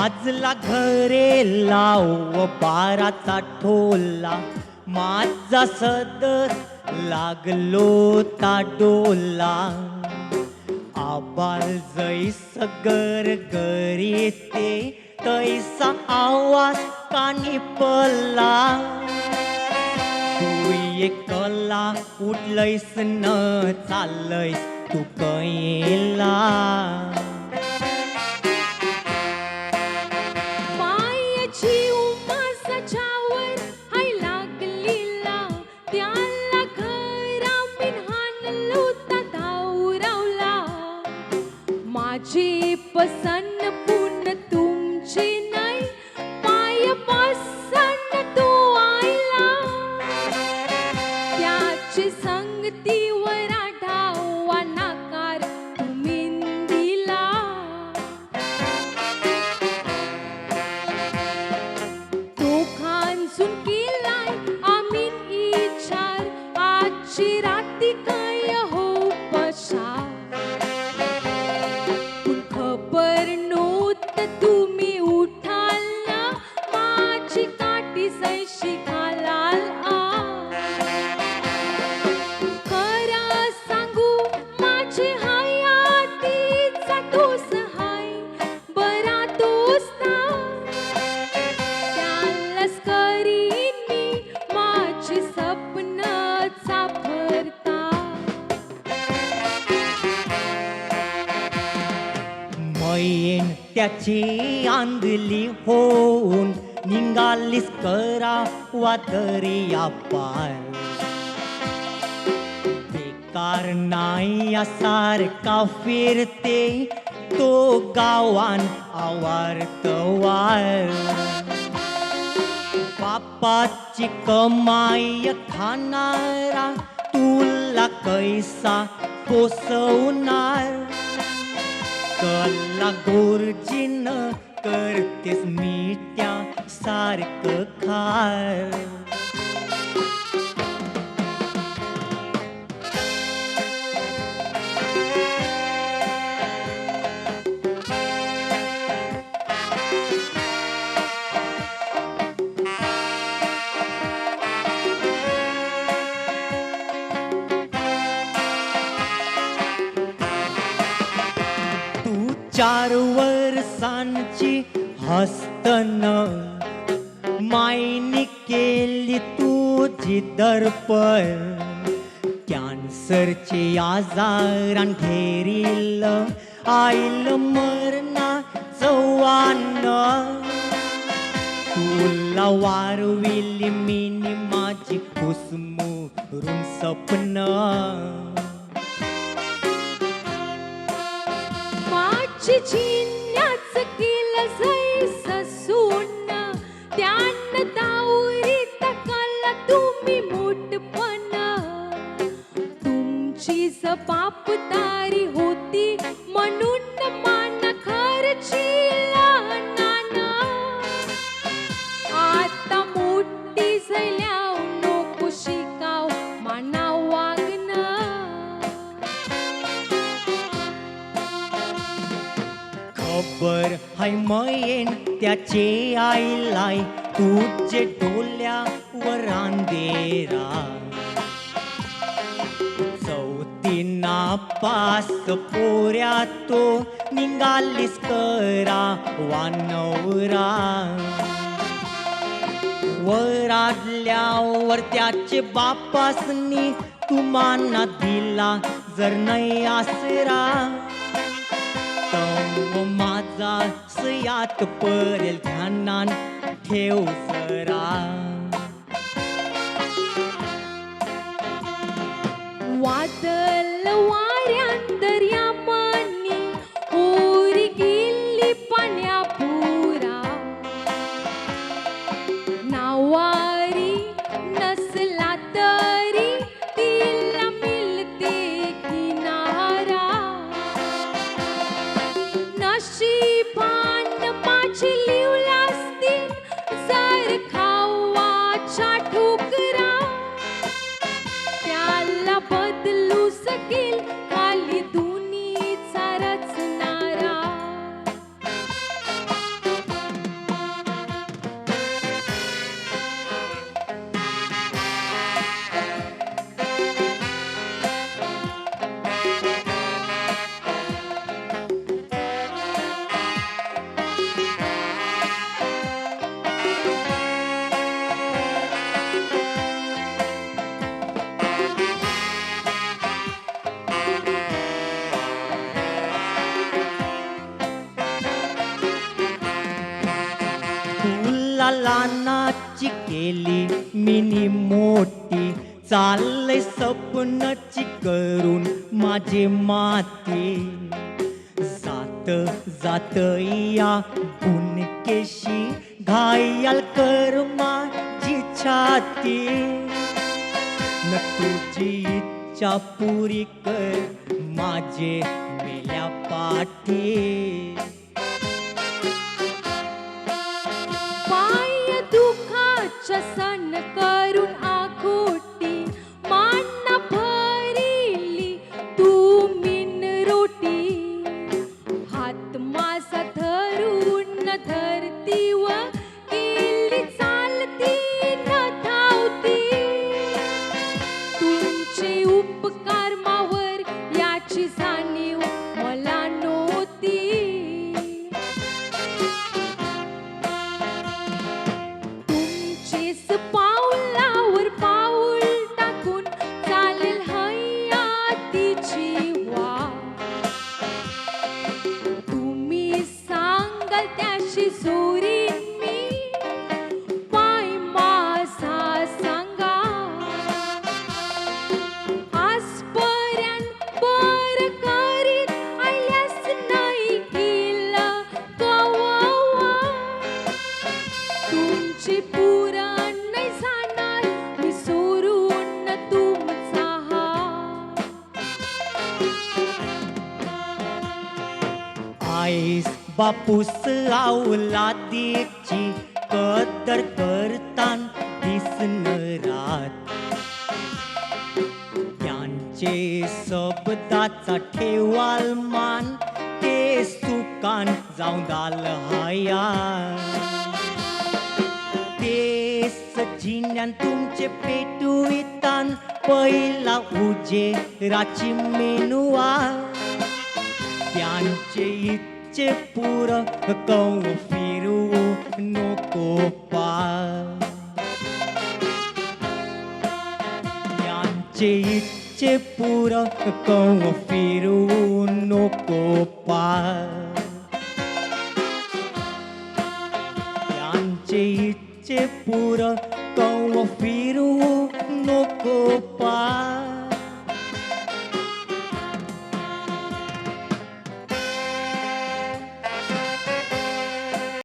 वाजला घरे लाव बाराचा ठोला, माझा सदर लागलो ता डोला. आबाल जैस गर गरी ते तैसा आवाज कानी पडला. तू एकला उठलैस न चाललैस तू कैला. पायाची उमासाच्यावर हाय लागलीला, त्याला खरा मिन्हानलो ता धावरावला. माझी पसंत पुन तुमची नाही, पाय पसंत तू आयला. त्याची संगतीवर आढावा नाकार तुम्ही दिला. तो खानसून केलाय आम्ही इचार, आजची राती काय हो पशा. खबर नोत तुम्ही उठाल ना, माझी काठी सैशी घालाल आ. खरं सांगू माझी हयातीचा दोस्त हाय बरा दोस्ता. त्यालाच करीन मी माझी स्वप्न साफरता. मैन त्याची आंधली होऊन निघालीस करा वादरिया पार. बेकार नाही सारखा फिरते तो गावान आवारतवार. बापाची कमाई खाणारा तुला कैसा पोसवणार. कला गुरुजीन करतेस मिठ्या सारखं खार. तू 4 वर्षांची हस्तन मायनी केली तुझी दर्पण. कॅन्सरचे आजारान घेरील आईल मरणा जवान. तुला वारविली मिनी माझी कुसमुरून सपन. माझी जिन्याच केलं जैस सून, त्यानं दावरीत काला तुम्ही मोठपण. तुमची जबाबदारी होती म्हणून मान खर्चीला नाना. आता मोठी झाल्याव नको शिकाव माना वागणं. खबर हाय मैन त्याचे आईलाय तुझे डोल्यावर अंधेरा. चौथी नापास पोऱ्या तो निघालीस करा वानवरा. वराडल्यावर त्याचे बापासनी तुम्हाला दिला जर नाही आसरा. तव माझा सयात परेल ध्यानान ठेव जरा. वादळ वाऱ्यांतर या मनी ओरी गेली पाण्यापुरा. नावारी नसला तरी तिला मिळते किनारा. नशिबान माझी लिवलासती जर खावाच्या ठोकरा. त्याला बदलूस तुला लहानाची केली मिनी मोठी, चालले स्वप्नाची करून माझे माती. जात जात या बुनकेशी घायल कर माझी छाती. न तुझी इच्छा पुरी कर माझे मेल्या पाठी. पाय दुखाच्या सण करून आखोटी, मान भरिली तू मिन रोटी. हात माझा धरून धरतीव केली चालती न धावती. तुमचे उपकार मावर याची जाणीव मला नव्हती. तुमचेच पाऊलावर पाऊल टाकून चालेल हयातीची वाट. तुम्ही सांगाल त्याशी जोरीन मी पाय माझा सांगा. आजपर्यंत बर करीत आल्यास नाही केलं कवावा. तुमची पुरण नाही जाणार मी सोडून तुमचा हात. आईस बापूस अवलादीची कदर करतान दिसन रात. त्यांचे शब्दाचा ठेवाल मान, ते सुकान जाऊन दाल हया. तेच जिन्यान तुमचे पेटवितान पहिला उजेराची मेनुआ. त्यांचे इच्छे पूर कौ फिरू नको पार. त्यांचे इच्छे पूर कौ फिरू नको पार. त्यांचे इच्छे पूर कौ फिरू नको पार.